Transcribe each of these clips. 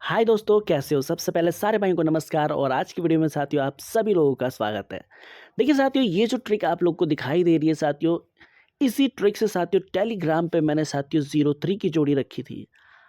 हाय दोस्तों, कैसे हो? सबसे पहले सारे भाइयों को नमस्कार और आज की वीडियो में साथियों आप सभी लोगों का स्वागत है। देखिए साथियों, ये जो ट्रिक आप लोग को दिखाई दे रही है साथियों, इसी ट्रिक से साथियों टेलीग्राम पे मैंने साथियों 03 की जोड़ी रखी थी।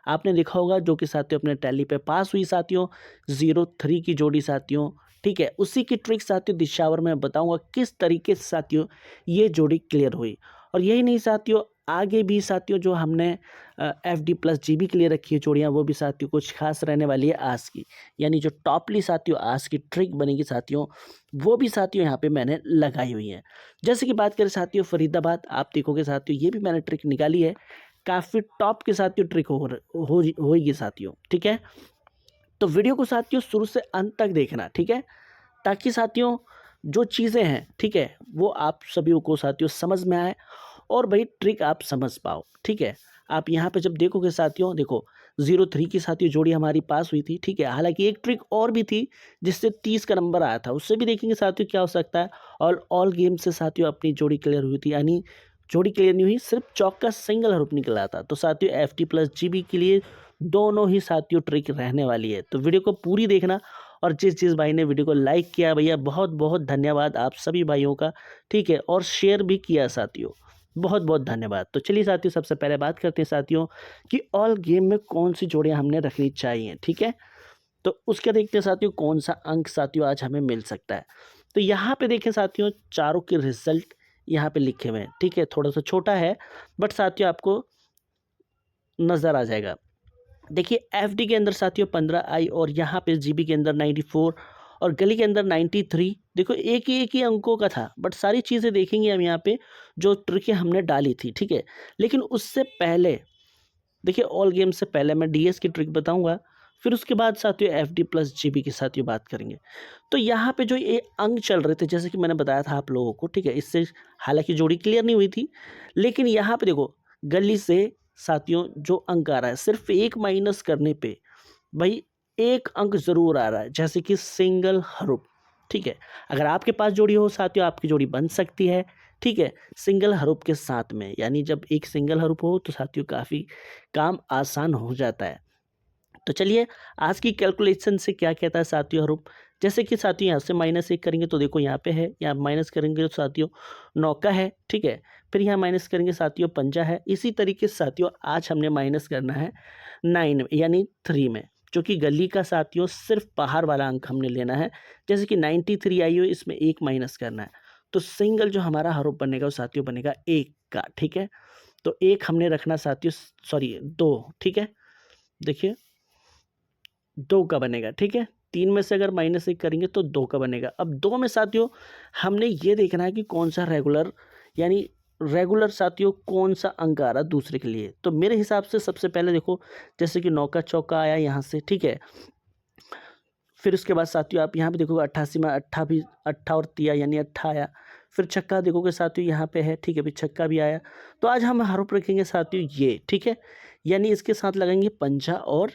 आपने देखा होगा जो कि साथियों अपने टैली पे पास हुई साथियों, 03 की जोड़ी साथियों। ठीक है, उसी की ट्रिक साथियों दिशावर मैं बताऊंगा किस तरीके से साथियों ये जोड़ी क्लियर हुई। और यही नहीं साथियों, आगे भी साथियों जो हमने एफडी प्लस जीबी के लिए रखी है जोड़ियाँ, वो भी साथियों कुछ खास रहने वाली है आज की। यानी जो टॉपली साथियों आज की ट्रिक बनेगी साथियों, वो भी साथियों यहाँ पे मैंने लगाई हुई है। जैसे कि बात करें साथियों फरीदाबाद, आप देखोगे साथियों ये भी मैंने ट्रिक निकाली है। काफ़ी टॉप के साथियों ट्रिक होगी साथियों। ठीक है, तो वीडियो को साथियों शुरू से अंत तक देखना। ठीक है, ताकि साथियों जो चीज़ें हैं, ठीक है, वो आप सभी को साथियों समझ में आए और भाई ट्रिक आप समझ पाओ। ठीक है, आप यहाँ पे जब देखोगे साथियों, देखो 03 की साथियों जोड़ी हमारी पास हुई थी। ठीक है, हालांकि एक ट्रिक और भी थी जिससे 30 का नंबर आया था, उससे भी देखेंगे साथियों क्या हो सकता है। और ऑल गेम से साथियों अपनी जोड़ी क्लियर हुई थी, यानी जोड़ी क्लियर नहीं हुई, सिर्फ चौका सिंगल हरूप निकला था। तो साथियों F T plus G B के लिए दोनों ही साथियों ट्रिक रहने वाली है, तो वीडियो को पूरी देखना। और जिस भाई ने वीडियो को लाइक किया भैया, बहुत बहुत धन्यवाद आप सभी भाइयों का। ठीक है, और शेयर भी किया साथियों, बहुत बहुत धन्यवाद। तो चलिए साथियों सबसे पहले बात करते हैं साथियों कि ऑल गेम में कौन सी जोड़ियां हमने रखनी चाहिए। ठीक है, तो उसके देखते हैं साथियों कौन सा अंक साथियों आज हमें मिल सकता है। तो यहाँ पे देखें साथियों चारों के रिजल्ट यहाँ पे लिखे हुए हैं। ठीक है, थोड़ा सा छोटा है बट साथियों आपको नज़र आ जाएगा। देखिए एफडी के अंदर साथियों 15 आई और यहाँ पे जीबी के अंदर 94 और गली के अंदर 93। देखो एक ही अंकों का था, बट सारी चीज़ें देखेंगे हम यहाँ पे जो ट्रिकें हमने डाली थी। ठीक है, लेकिन उससे पहले देखिए ऑल गेम से पहले मैं डीएस की ट्रिक बताऊंगा, फिर उसके बाद साथियों एफडी प्लस जीबी की साथियों बात करेंगे। तो यहाँ पे जो ये अंक चल रहे थे, जैसे कि मैंने बताया था आप लोगों को, ठीक है, इससे हालांकि जोड़ी क्लियर नहीं हुई थी, लेकिन यहाँ पे देखो गली से साथियों जो अंक आ रहा है, सिर्फ एक माइनस करने पे भाई एक अंक जरूर आ रहा है, जैसे कि सिंगल हरूप। ठीक है, अगर आपके पास जोड़ी हो साथियों, आपकी जोड़ी बन सकती है। ठीक है, सिंगल हरूप के साथ में, यानी जब एक सिंगल हरूप हो तो साथियों काफ़ी काम आसान हो जाता है। तो चलिए आज की कैलकुलेशन से क्या कहता है साथियों हरूप। जैसे कि साथियों यहाँ से -1 करेंगे तो देखो यहाँ पे है, यहाँ माइनस करेंगे तो साथियों नौका है। ठीक है, फिर यहाँ माइनस करेंगे साथियों पंजा है। इसी तरीके से साथियों आज हमने माइनस करना है 9 में, यानी 3 में, जो कि गली का साथियों सिर्फ बाहर वाला अंक हमने लेना है। जैसे कि 93 आई हो, इसमें एक माइनस करना है, तो सिंगल जो हमारा हरूप बनेगा वो साथियों बनेगा 1 का। ठीक है, तो 1 हमने रखना साथियों, सॉरी 2। ठीक है, देखिए 2 का बनेगा। ठीक है, 3 में से अगर -1 करेंगे तो 2 का बनेगा। अब 2 में साथियों हमने ये देखना है कि कौन सा रेगुलर, यानी रेगुलर साथियों कौन सा अंक आ रहा है दूसरे के लिए। तो मेरे हिसाब से सबसे पहले देखो, जैसे कि 9 का चौका आया यहाँ से। ठीक है, फिर उसके बाद साथियों आप यहाँ पे देखोगे 88 में अट्ठा भी, अट्ठा और तिया यानी अट्ठा आया। फिर छक्का देखोगे साथियों यहाँ पे है। ठीक है, फिर छक्का भी आया। तो आज हम हरूप रखेंगे साथियों ये। ठीक है, यानी इसके साथ लगाएंगे पंजा और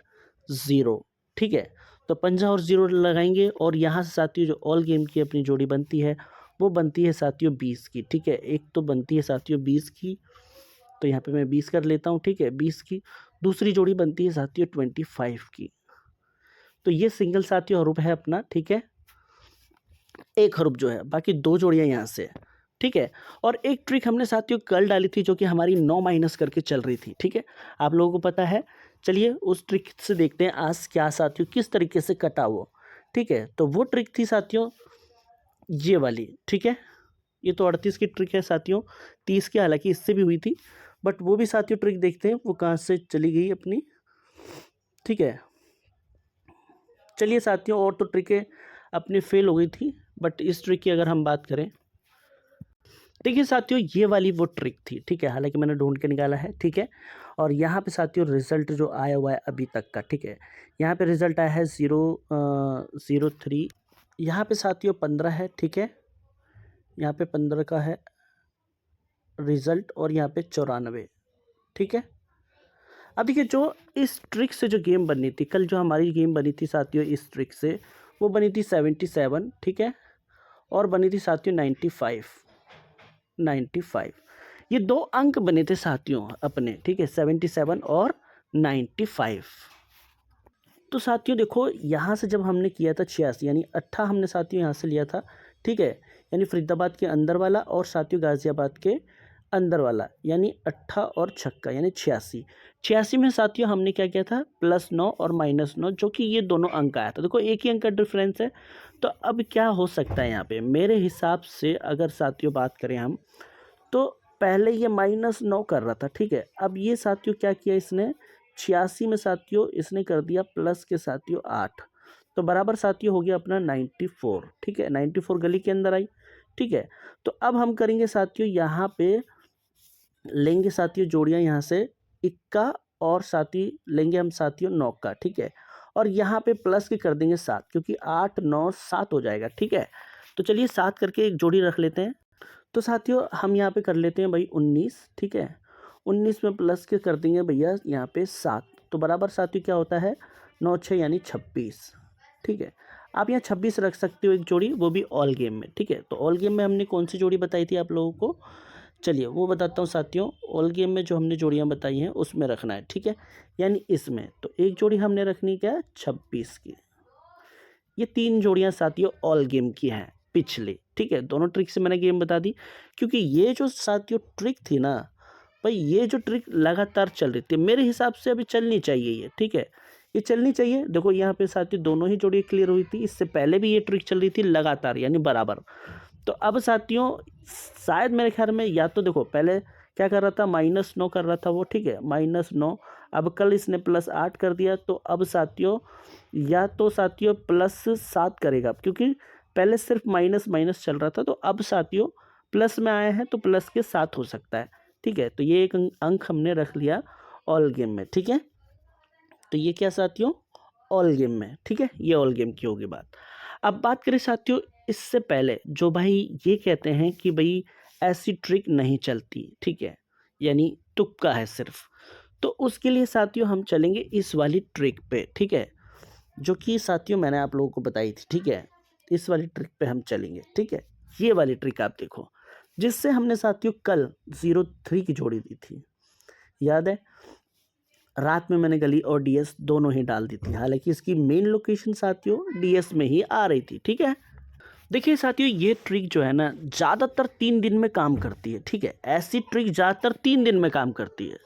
ज़ीरो। ठीक है, तो पंजा और ज़ीरो लगाएंगे और यहाँ से साथियों जो ऑल गेम की अपनी जोड़ी बनती है वो बनती है साथियों 20 की। ठीक है, एक तो बनती है साथियों 20 की, तो यहाँ पे मैं 20 कर लेता हूँ। ठीक है, 20 की दूसरी जोड़ी बनती है साथियों 25 की। तो ये सिंगल साथियों हरूप है अपना। ठीक है, एक हरूप जो है, बाकी दो जोड़ियां यहाँ से है। ठीक है, और एक ट्रिक हमने साथियों कल डाली थी जो कि हमारी 9 माइनस करके चल रही थी। ठीक है, आप लोगों को पता है। चलिए उस ट्रिक से देखते हैं आज क्या साथियों किस तरीके से कटा वो। ठीक है, तो वो ट्रिक थी साथियों ये वाली। ठीक है, ये तो 38 की ट्रिक है साथियों, 30 की हालांकि इससे भी हुई थी, बट वो भी साथियों ट्रिक देखते हैं वो कहाँ से चली गई अपनी। ठीक है, चलिए साथियों और तो ट्रिकें अपनी फेल हो गई थी, बट इस ट्रिक की अगर हम बात करें, देखिए साथियों ये वाली वो ट्रिक थी। ठीक है, हालांकि मैंने ढूंढ के निकाला है। ठीक है, और यहाँ पे साथियों रिजल्ट जो आया हुआ है अभी तक का। ठीक है, यहाँ पे रिजल्ट आया है 003। यहाँ पे साथियों 15 है। ठीक है, यहाँ पे 15 का है रिजल्ट और यहाँ पे 94। ठीक है, अब देखिए जो इस ट्रिक से जो गेम बननी थी, कल जो हमारी गेम बनी थी साथियों इस ट्रिक से, वो बनी थी 77। ठीक है, और बनी थी साथियों 95। ये दो अंक बने थे साथियों अपने। ठीक है, 77 और 95। तो साथियों देखो यहाँ से जब हमने किया था 86 यानी अट्ठा हमने साथियों यहाँ से लिया था, ठीक है, यानी फरीदाबाद के अंदर वाला और साथियों गाज़ियाबाद के अंदर वाला, यानी अट्ठा और छक्का यानी 86। 86 में साथियों हमने क्या किया था, +9 और -9, जो कि ये दोनों अंक आया था। देखो एक ही अंक का डिफरेंस है। तो अब क्या हो सकता है यहाँ पे, मेरे हिसाब से अगर साथियों बात करें हम, तो पहले ये -9 कर रहा था, ठीक है। अब ये साथियों क्या किया इसने, 86 में साथियों इसने कर दिया प्लस के साथियों 8, तो बराबर साथियों हो गया अपना 94, ठीक है। 94 गली के अंदर आई, ठीक है। तो अब हम करेंगे साथियों यहाँ पे लेंगे साथियों जोड़ियाँ यहाँ से इक्का और साथी लेंगे हम साथियों 9 का, ठीक है। और यहाँ पे प्लस के कर देंगे 7, क्योंकि 8 9 7 हो जाएगा, ठीक है। तो चलिए 7 करके एक जोड़ी रख लेते हैं। तो साथियों हम यहाँ पे कर लेते हैं भाई 19, ठीक है। 19 में प्लस के कर देंगे भैया यहाँ पे 7, तो बराबर साथियों क्या होता है 9 6 यानी 26, ठीक है। आप यहाँ 26 रख सकते हो एक जोड़ी, वो भी ऑल गेम में, ठीक है। तो ऑल गेम में हमने कौन सी जोड़ी बताई थी आप लोगों को, चलिए वो बताता हूँ साथियों। ऑल गेम में जो हमने जोड़ियाँ बताई हैं उसमें रखना है, ठीक है, यानी इसमें तो एक जोड़ी हमने रखनी क्या है 26 की। ये 3 जोड़ियाँ साथियों ऑल गेम की हैं पिछले, ठीक है। दोनों ट्रिक से मैंने गेम बता दी, क्योंकि ये जो साथियों ट्रिक थी ना भाई, ये जो ट्रिक लगातार चल रही थी मेरे हिसाब से अभी चलनी चाहिए ये, ठीक है, ये चलनी चाहिए। देखो यहाँ पे साथियों दोनों ही जोड़ियाँ क्लियर हुई थी, इससे पहले भी ये ट्रिक चल रही थी लगातार यानी बराबर। तो अब साथियों शायद मेरे ख्याल में, या तो देखो पहले क्या कर रहा था -9 कर रहा था वो, ठीक है, -9, अब कल इसने +8 कर दिया, तो अब साथियों या तो साथियों +7 करेगा, क्योंकि पहले सिर्फ माइनस माइनस चल रहा था, तो अब साथियों प्लस में आए हैं तो प्लस के 7 हो सकता है, ठीक है। तो ये एक अंक हमने रख लिया ऑल गेम में, ठीक है। तो ये क्या साथियों ऑल गेम में, ठीक है, ये ऑल गेम की होगी बात। अब बात करें साथियों इससे पहले जो भाई ये कहते हैं कि भाई ऐसी ट्रिक नहीं चलती, ठीक है, यानी तुक्का है सिर्फ, तो उसके लिए साथियों हम चलेंगे इस वाली ट्रिक पे, ठीक है, जो कि साथियों मैंने आप लोगों को बताई थी, ठीक है। इस वाली ट्रिक पे हम चलेंगे, ठीक है। ये वाली ट्रिक आप देखो, जिससे हमने साथियों कल 03 की जोड़ी दी थी, याद है। रात में मैंने गली और डीएस दोनों ही डाल दी थी, हालांकि इसकी मेन लोकेशन साथियों डीएस में ही आ रही थी, ठीक है। देखिए साथियों ये ट्रिक जो है ना ज़्यादातर 3 दिन में काम करती है, ठीक है। ऐसी ट्रिक ज़्यादातर 3 दिन में काम करती है,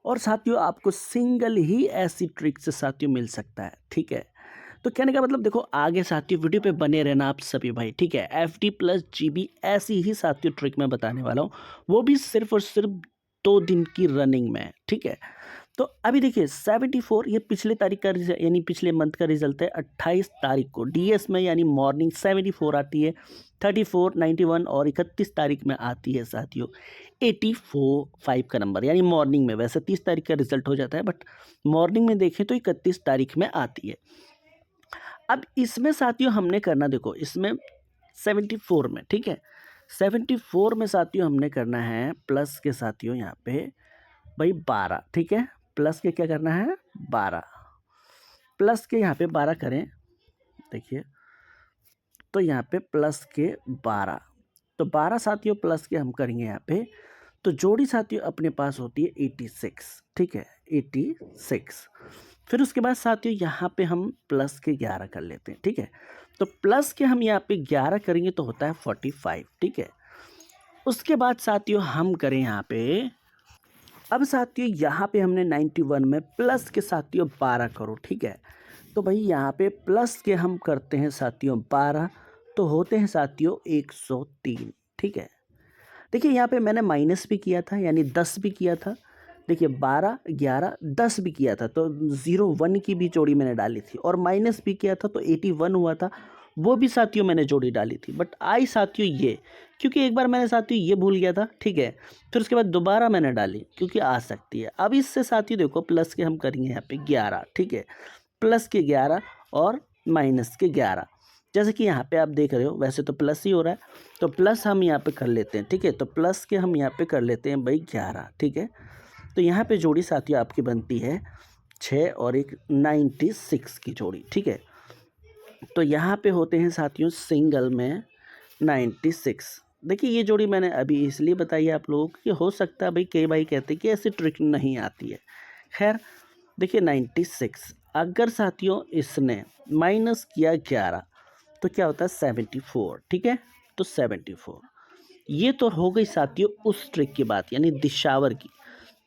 और साथियों आपको सिंगल ही ऐसी ट्रिक से साथियों मिल सकता है, ठीक है। तो कहने का मतलब देखो आगे साथियों वीडियो पे बने रहना आप सभी भाई, ठीक है। FD प्लस GB ऐसी ही साथियों ट्रिक मैं बताने वाला हूँ, वो भी सिर्फ और सिर्फ 2 दिन की रनिंग में, ठीक है। तो अभी देखिए 74 ये पिछले तारीख का यानी पिछले मंथ का रिजल्ट है। 28 तारीख को डीएस में यानी मॉर्निंग 74 आती है, 34 91 और 31 तारीख में आती है साथियों 84 का नंबर, यानी मॉर्निंग में। वैसे 30 तारीख का रिजल्ट हो जाता है, बट मॉर्निंग में देखें तो 31 तारीख में आती है। अब इसमें साथियों हमने करना, देखो इसमें 74 में, ठीक है, 74 में साथियों हमने करना है प्लस के साथियों यहाँ पे भाई 12, ठीक है। प्लस के क्या करना है 12, प्लस के यहाँ पे 12 करें, देखिए तो यहाँ पे प्लस के 12, तो 12 साथियों प्लस के हम करेंगे यहाँ पे, तो जोड़ी साथियों अपने पास होती है 86, ठीक है, 86। फिर उसके बाद साथियों यहाँ पे हम प्लस के 11 कर लेते हैं, ठीक है। तो प्लस के हम यहाँ पे 11 करेंगे तो होता है 45, ठीक है। उसके बाद साथियों हम करें यहाँ पे, अब साथियों यहाँ पे हमने 91 में प्लस के साथियों 12 करो, ठीक है। तो भाई यहाँ पे प्लस के हम करते हैं साथियों 12, तो होते हैं साथियों 103, ठीक है। देखिए यहाँ पे मैंने माइनस भी किया था यानी 10 भी किया था, देखिए 12 11 10 भी किया था, तो 01 की भी जोड़ी मैंने डाली थी, और माइनस भी किया था तो 81 हुआ था, वो भी साथियों मैंने जोड़ी डाली थी। बट आई साथियों ये, क्योंकि एक बार मैंने साथियों ये भूल गया था, ठीक है, फिर उसके बाद दोबारा मैंने डाली क्योंकि आ सकती है। अब इससे साथियों देखो प्लस के हम करेंगे यहाँ पे 11, ठीक है, प्लस के 11 और माइनस के 11, जैसे कि यहाँ पे आप देख रहे हो, वैसे तो प्लस ही हो रहा है, तो प्लस हम यहाँ पे कर लेते हैं, ठीक है। तो प्लस के हम यहाँ पे कर लेते हैं भाई 11, ठीक है। तो यहाँ पे जोड़ी साथियों आपकी बनती है 6 और एक 96 की जोड़ी, ठीक है। तो यहाँ पे होते हैं साथियों सिंगल में 96। देखिए ये जोड़ी मैंने अभी इसलिए बताई है आप लोगों को कि हो सकता है भाई कई भाई कहते हैं कि ऐसी ट्रिक नहीं आती है। खैर देखिए 96, अगर साथियों इसने माइनस किया 11 तो क्या होता है 74, ठीक है। तो 74 ये तो हो गई साथियों उस ट्रिक की बात, यानी दिशावर की,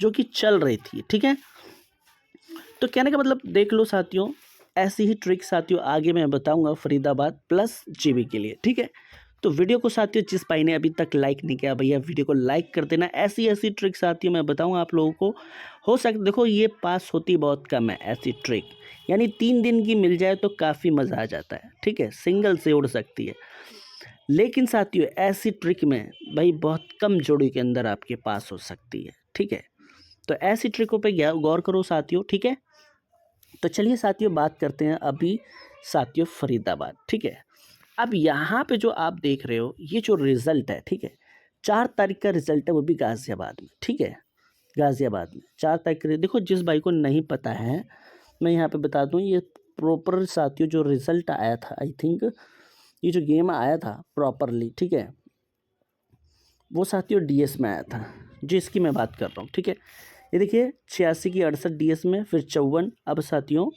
जो कि चल रही थी, ठीक है। तो कहने का मतलब देख लो साथियों, ऐसी ही ट्रिक साथियों आगे मैं बताऊंगा फरीदाबाद प्लस जीबी के लिए, ठीक है। तो वीडियो को साथियों जिस भाई ने अभी तक लाइक नहीं किया भैया वीडियो को लाइक कर देना। ऐसी ऐसी ट्रिक साथियों मैं बताऊंगा आप लोगों को, हो सकता देखो ये पास होती बहुत कम है ऐसी ट्रिक, यानी 3 दिन की मिल जाए तो काफ़ी मज़ा आ जाता है, ठीक है, सिंगल से उड़ सकती है। लेकिन साथियों ऐसी ट्रिक में भाई बहुत कम जोड़ी के अंदर आपके पास हो सकती है, ठीक है। तो ऐसी ट्रिकों पे गौर करो साथियों, ठीक है। तो चलिए साथियों बात करते हैं अभी साथियों फरीदाबाद, ठीक है। अब यहाँ पे जो आप देख रहे हो ये जो रिज़ल्ट है, ठीक है, 4 तारीख का रिज़ल्ट है, वो भी गाज़ियाबाद में, ठीक है। गाज़ियाबाद में 4 तारीख का देखो, जिस भाई को नहीं पता है मैं यहाँ पे बता दूँ, ये प्रॉपर साथियों जो रिज़ल्ट आया था, आई थिंक ये जो गेम आया था प्रॉपरली, ठीक है, वो साथियों डीएस में आया था, जिसकी मैं बात कर रहा हूँ, ठीक है। ये देखिए 86 की 68 डीएस में, फिर 54, अब साथियों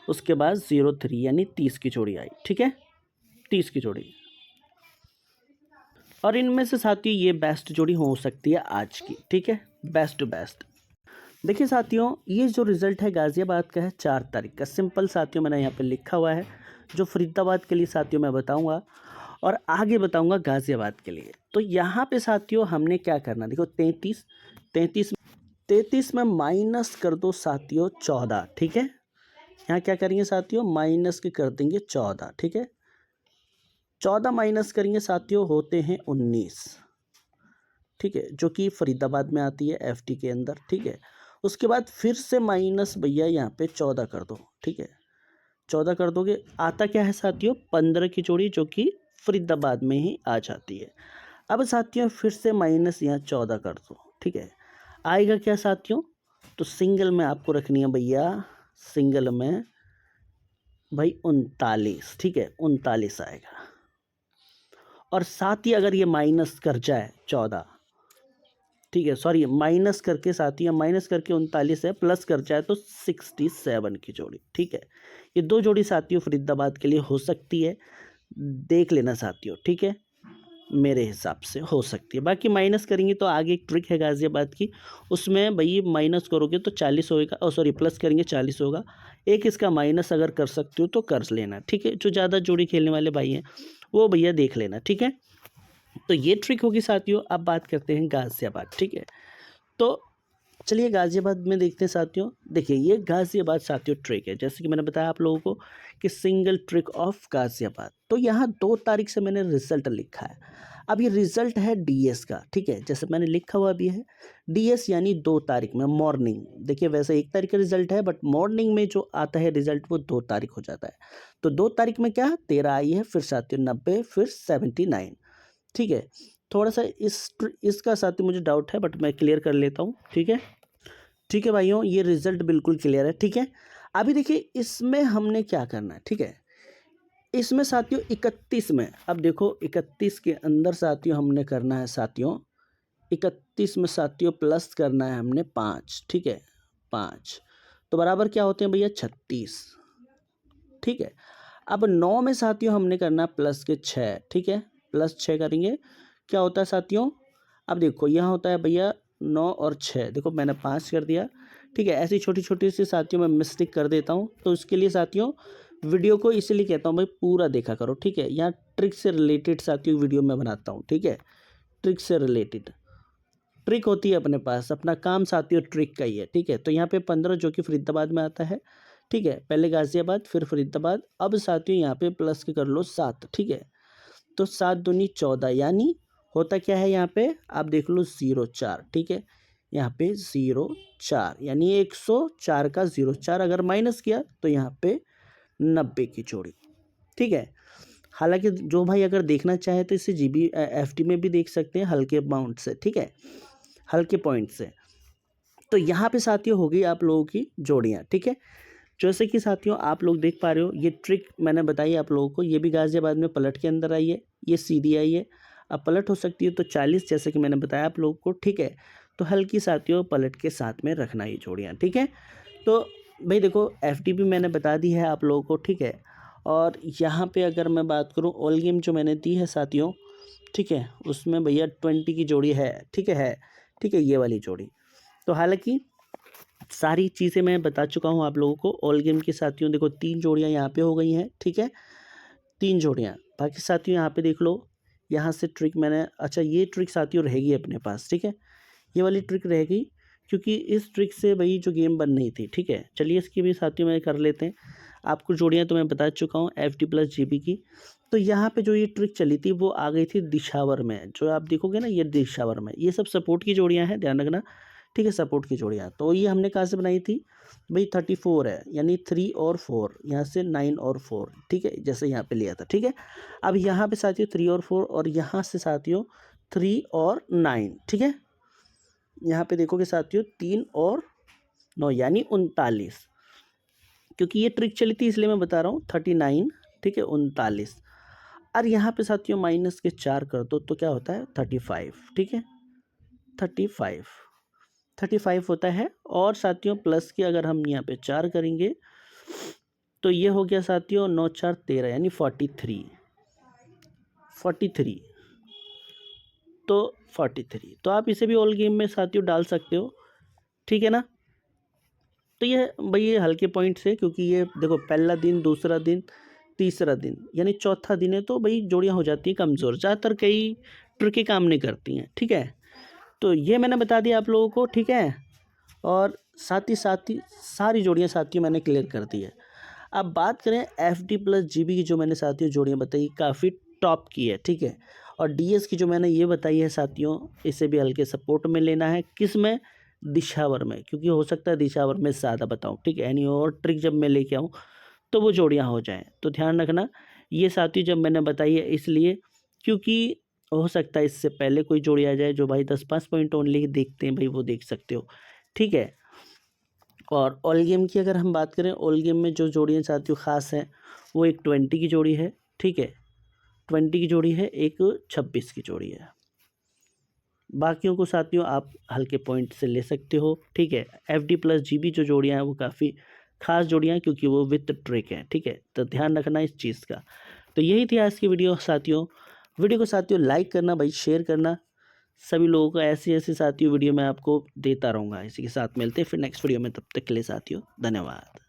उसके बाद 03 यानी 30 की जोड़ी आई, ठीक है, 30 की जोड़ी। और इनमें से साथियों ये बेस्ट जोड़ी हो सकती है आज की, ठीक है, बेस्ट टू बेस्ट। देखिए साथियों ये जो रिज़ल्ट है गाज़ियाबाद का है 4 तारीख का, सिंपल साथियों मैंने यहाँ पे लिखा हुआ है, जो फरीदाबाद के लिए साथियों मैं बताऊंगा और आगे बताऊंगा गाज़ियाबाद के लिए। तो यहाँ पे साथियों हमने क्या करना, देखो 33 33 33 में माइनस कर दो साथियों 14, ठीक है। यहाँ क्या करेंगे साथियों, माइनस के कर देंगे 14, ठीक है। 14 माइनस करेंगे साथियों होते हैं 19, ठीक है, जो कि फरीदाबाद में आती है एफटी के अंदर, ठीक है। उसके बाद फिर से माइनस भैया यहाँ पे 14 कर दो, ठीक है, 14 कर दोगे, आता क्या है साथियों 15 की जोड़ी, जो कि फरीदाबाद में ही आ जाती है। अब साथियों फिर से माइनस यहाँ 14 कर दो, ठीक है, आएगा क्या साथियों, तो सिंगल में आपको रखनी है भैया, सिंगल में भाई 39, ठीक है, 39 आएगा। और साथ ही अगर ये माइनस कर जाए 14, ठीक है, सॉरी माइनस करके साथ ही माइनस करके 39 है, प्लस कर जाए तो 67 की जोड़ी, ठीक है। ये 2 जोड़ी साथियों फरीदाबाद के लिए हो सकती है, देख लेना साथियों, ठीक है, मेरे हिसाब से हो सकती है। बाकी माइनस करेंगे तो आगे एक ट्रिक है गाज़ियाबाद की, उसमें भाई माइनस करोगे तो 40 होएगा, और सॉरी प्लस करेंगे 40 होगा। एक इसका माइनस अगर कर सकते हो तो कर लेना, ठीक है, जो ज़्यादा जोड़ी खेलने वाले भाई हैं वो भैया देख लेना, ठीक है। तो ये ट्रिक होगी साथियों। अब बात करते हैं गाज़ियाबाद, ठीक है। तो चलिए गाज़ियाबाद में देखते हैं साथियों। देखिए ये गाज़ियाबाद साथियों ट्रिक है, जैसे कि मैंने बताया आप लोगों को कि सिंगल ट्रिक ऑफ गाज़ियाबाद। तो यहाँ 2 तारीख से मैंने रिज़ल्ट लिखा है। अब ये रिज़ल्ट है डीएस का, ठीक है, जैसे मैंने लिखा हुआ भी है डीएस, यानी 2 तारीख में मॉर्निंग। देखिए वैसे 1 तारीख का रिज़ल्ट है, बट मॉर्निंग में जो आता है रिज़ल्ट वो 2 तारीख हो जाता है। तो 2 तारीख में क्या 13 आई है, फिर साथियों 90, फिर 79, ठीक है। थोड़ा सा इसका साथियों मुझे डाउट है, बट मैं क्लियर कर लेता हूँ, ठीक है। ठीक है भाइयों, ये रिजल्ट बिल्कुल क्लियर है, ठीक है। अभी देखिए इसमें हमने क्या करना है, ठीक है, इसमें साथियों 31 में, अब देखो 31 के अंदर साथियों हमने करना है साथियों, 31 में साथियों प्लस करना है हमने 5, ठीक है, 5 तो बराबर क्या होते हैं भैया 36, ठीक है। अब 9 में साथियों हमने करना है प्लस के 6, ठीक है, प्लस 6 करेंगे, क्या होता है साथियों, अब देखो यहाँ होता है भैया 9 और 6, देखो मैंने 5 कर दिया, ठीक है। ऐसी छोटी छोटी सी साथियों मैं मिस्टेक कर देता हूँ, तो इसके लिए साथियों वीडियो को इसलिए कहता हूँ भाई पूरा देखा करो, ठीक है। यहाँ ट्रिक से रिलेटेड साथियों वीडियो मैं बनाता हूँ, ठीक है, ट्रिक से रिलेटेड ट्रिक होती है अपने पास, अपना काम साथियों ट्रिक का ही है, ठीक है। तो यहाँ पे 15 जो कि फरीदाबाद में आता है, ठीक है, पहले गाज़ियाबाद फिर फरीदाबाद, अब साथियों यहाँ पे प्लस के कर लो 7, ठीक है। तो 7 दूनी 14, यानी होता क्या है यहाँ पे आप देख लो 04, ठीक है, यहाँ पे 04 यानी 104 का 04 अगर माइनस किया तो यहाँ पे 90 की जोड़ी, ठीक है। हालांकि जो भाई अगर देखना चाहे तो इसे जीबी एफटी में भी देख सकते हैं हल्के अमाउंट से, ठीक है, हल्के पॉइंट से। तो यहाँ पे साथियों हो गई आप लोगों की जोड़ियाँ, ठीक है। जैसे कि साथियों आप लोग देख पा रहे हो, ये ट्रिक मैंने बताई आप लोगों को, ये भी गाज़ियाबाद में पलट के अंदर आई है, ये सीधी आई है। अब पलट हो सकती है तो 40, जैसे कि मैंने बताया आप लोगों को, ठीक है। तो हल्की साथियों पलट के साथ में रखना ये जोड़ियाँ, ठीक है। तो भाई देखो एफडी भी मैंने बता दी है आप लोगों को, ठीक है। और यहाँ पे अगर मैं बात करूँ ऑल गेम जो मैंने दी है साथियों, ठीक है, उसमें भैया 20 की जोड़ी है, ठीक है, ठीक है, ये वाली जोड़ी। तो हालांकि सारी चीज़ें मैं बता चुका हूँ आप लोगों को। ऑल गेम के साथियों देखो 3 जोड़ियाँ यहाँ पे हो गई हैं, ठीक है, 3 जोड़ियाँ। बाकी साथियों यहाँ पे देख लो, यहाँ से ट्रिक मैंने, अच्छा ये ट्रिक साथियों रहेगी अपने पास, ठीक है, ये वाली ट्रिक रहेगी, क्योंकि इस ट्रिक से भाई जो गेम बन रही थी, ठीक है। चलिए इसकी भी साथियों में कर लेते हैं। आपको जोड़ियाँ तो मैं बता चुका हूँ FD प्लस GB की। तो यहाँ पे जो ये ट्रिक चली थी वो आ गई थी दिशावर में, जो आप देखोगे ना ये दिशावर में, ये सब सपोर्ट की जोड़ियाँ हैं, ध्यान रखना, ठीक है, सपोर्ट की जोड़ियाँ। तो ये हमने कहाँ से बनाई थी भाई, 34 है, यानी 3 और 4, यहाँ से 9 और 4, ठीक है, जैसे यहाँ पे लिया था, ठीक है। अब यहाँ पे साथियों 3 और 4, और यहाँ से साथियों 3 और 9, ठीक है। यहाँ पे देखोगे साथियों 3 और 9 यानी 39, क्योंकि ये ट्रिक चली थी इसलिए मैं बता रहा हूँ 39, ठीक है, 39। और यहाँ पे साथियों माइनस के 4 कर दो तो क्या होता है 35, ठीक है, 35 होता है। और साथियों प्लस के अगर हम यहाँ पे 4 करेंगे तो ये हो गया साथियों 9 4 13 यानी 43, तो 43। तो आप इसे भी ऑल गेम में साथियों डाल सकते हो, ठीक है ना। तो ये भाई ये हल्के पॉइंट से, क्योंकि ये देखो पहला दिन, दूसरा दिन, तीसरा दिन, यानी चौथा दिन है, तो भाई जोड़ियाँ हो जाती हैं कमज़ोर, ज़्यादातर कई ट्रिकें काम नहीं करती हैं, ठीक है। तो ये मैंने बता दिया आप लोगों को, ठीक है। और साथ ही सारी जोड़ियाँ साथियों मैंने क्लियर कर दी है। अब बात करें FD प्लस GB की, जो मैंने साथियों जोड़ियाँ बताई काफ़ी टॉप की है, ठीक है। और DS की जो मैंने ये बताई है साथियों, इसे भी हल्के सपोर्ट में लेना है, किस में, दिशावर में, क्योंकि हो सकता है दिशावर में ज़्यादा बताऊँ, ठीक है, यानी और ट्रिक जब मैं लेके आऊँ तो वो जोड़ियाँ हो जाएँ। तो ध्यान रखना, ये साथियों जब मैंने बताई है इसलिए, क्योंकि हो सकता है इससे पहले कोई जोड़ी आ जाए, जो भाई 10-5 पॉइंट ओनली देखते हैं भाई, वो देख सकते हो, ठीक है। और ऑल गेम की अगर हम बात करें, ऑल गेम में जो जोड़ियाँ साथियों ख़ास हैं वो एक 20 की जोड़ी है, ठीक है, 20 की जोड़ी है, एक 26 की जोड़ी है। बाकियों को साथियों आप हल्के पॉइंट से ले सकते हो, ठीक है। FD प्लस GB जो जोड़ियाँ हैं वो काफ़ी खास जोड़ियाँ हैं, क्योंकि वो विथ ट्रिक है, ठीक है। तो ध्यान रखना इस चीज़ का। तो यही थी आज की वीडियो साथियों। वीडियो को साथियों लाइक करना भाई, शेयर करना सभी लोगों को, ऐसी ऐसी साथियों वीडियो मैं आपको देता रहूँगा। इसी के साथ मिलते हैं फिर नेक्स्ट वीडियो में, तब तक के लिए साथियों धन्यवाद।